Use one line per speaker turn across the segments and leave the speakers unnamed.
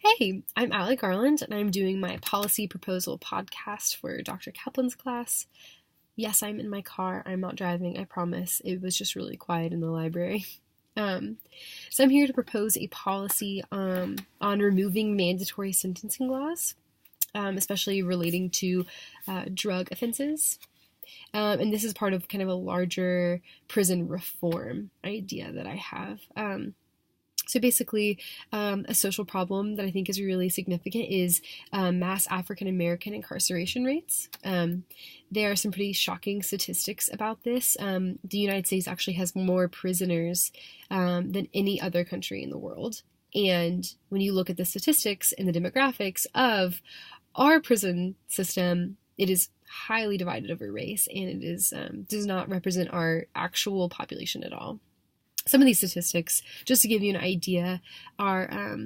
Hey, I'm Allie Garland, and I'm doing my policy proposal podcast for Dr. Kaplan's class. Yes, I'm in my car. I'm not driving, I promise. It was just really quiet in the library. Um, so I'm here to propose a policy on removing mandatory sentencing laws, especially relating to drug offenses. And this is part of kind of a larger prison reform idea that I have. So basically, a social problem that I think is really significant is mass African American incarceration rates. There are some pretty shocking statistics about this. The United States actually has more prisoners than any other country in the world. And when you look at the statistics and the demographics of our prison system, it is highly divided over race, and it is does not represent our actual population at all. Some of these statistics, just to give you an idea, are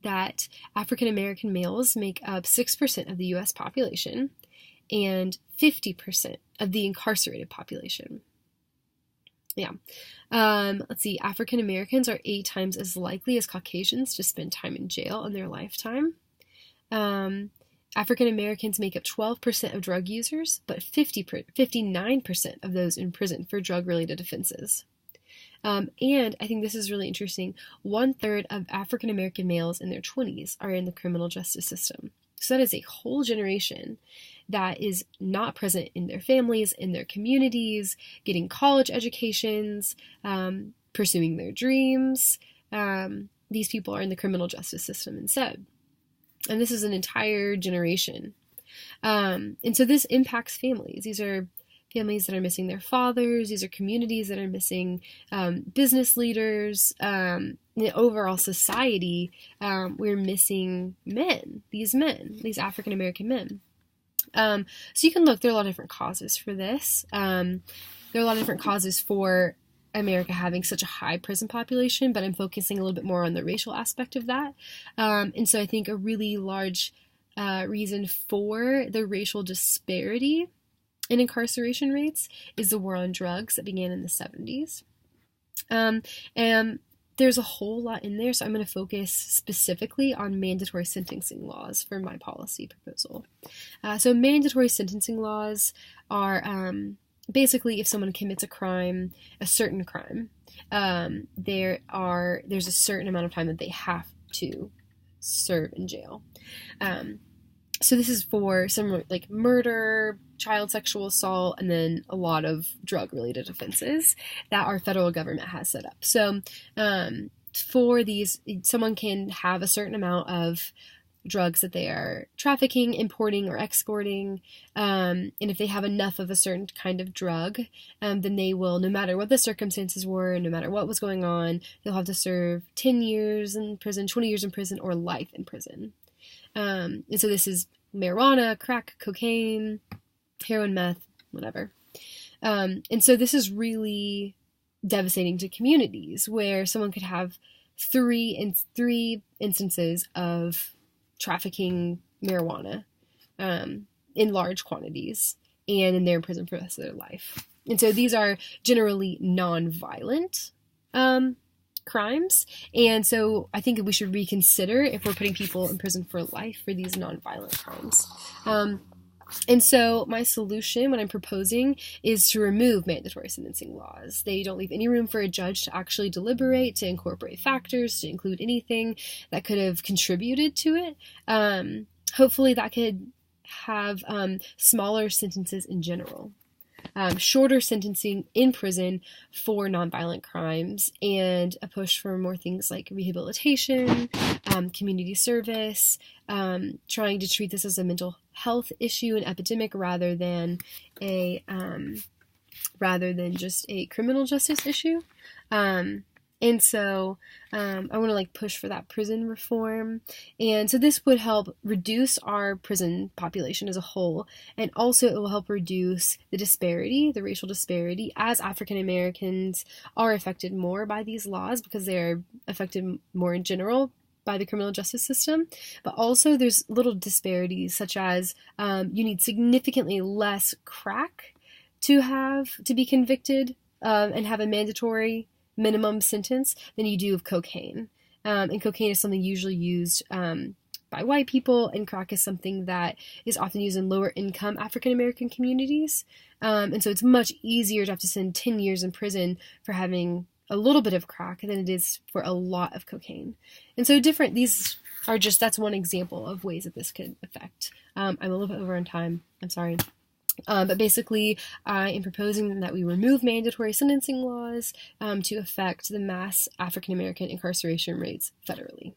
that African American males make up 6% of the U.S. population and 50% of the incarcerated population. Yeah. Let's see. African Americans are 8 times as likely as Caucasians to spend time in jail in their lifetime. African Americans make up 12% of drug users, but 59% of those in prison for drug-related offenses. And I think this is really interesting. 1/3 of African American males in their 20s are in the criminal justice system. So that is a whole generation that is not present in their families, in their communities, getting college educations, pursuing their dreams. These people are in the criminal justice system instead. And this is an entire generation. And so this impacts families. These are families that are missing their fathers. These are communities that are missing business leaders. In the overall society, we're missing these African American men. So you can look, there are a lot of different causes for this. There are a lot of different causes for America having such a high prison population, but I'm focusing a little bit more on the racial aspect of that. And so I think a really large reason for the racial disparity in incarceration rates is the war on drugs that began in the 70s. And there's a whole lot in there, so I'm going to focus specifically on mandatory sentencing laws for my policy proposal. So mandatory sentencing laws are basically if someone commits a certain crime, there's a certain amount of time that they have to serve in jail. So this is for some like murder, child sexual assault, and then a lot of drug-related offenses that our federal government has set up. So for these, someone can have a certain amount of drugs that they are trafficking, importing, or exporting, and if they have enough of a certain kind of drug, then they will, no matter what the circumstances were, no matter what was going on, they'll have to serve 10 years in prison, 20 years in prison, or life in prison. And so this is marijuana, crack, cocaine, heroin, meth, whatever. And so this is really devastating to communities where someone could have three instances of trafficking marijuana in large quantities, and then they're in prison for the rest of their life. And so these are generally non-violent crimes, and so I think we should reconsider if we're putting people in prison for life for these non-violent crimes. And so my solution, what I'm proposing, is to remove mandatory sentencing laws. They don't leave any room for a judge to actually deliberate, to incorporate factors, to include anything that could have contributed to it. Hopefully that could have smaller sentences in general. Shorter sentencing in prison for nonviolent crimes, and a push for more things like rehabilitation, community service, trying to treat this as a mental health issue, an epidemic, rather than just a criminal justice issue. And so I want to push for that prison reform. And so this would help reduce our prison population as a whole. And also it will help reduce the racial disparity, as African Americans are affected more by these laws because they're affected more in general by the criminal justice system. But also there's little disparities, such as you need significantly less crack to be convicted and have a mandatory minimum sentence than you do of cocaine. And cocaine is something usually used by white people, and crack is something that is often used in lower income African American communities. And so it's much easier to have to spend 10 years in prison for having a little bit of crack than it is for a lot of cocaine. And so that's one example of ways that this could affect. I'm a little bit over on time. I'm sorry. But basically, I am proposing that we remove mandatory sentencing laws to affect the mass African American incarceration rates federally.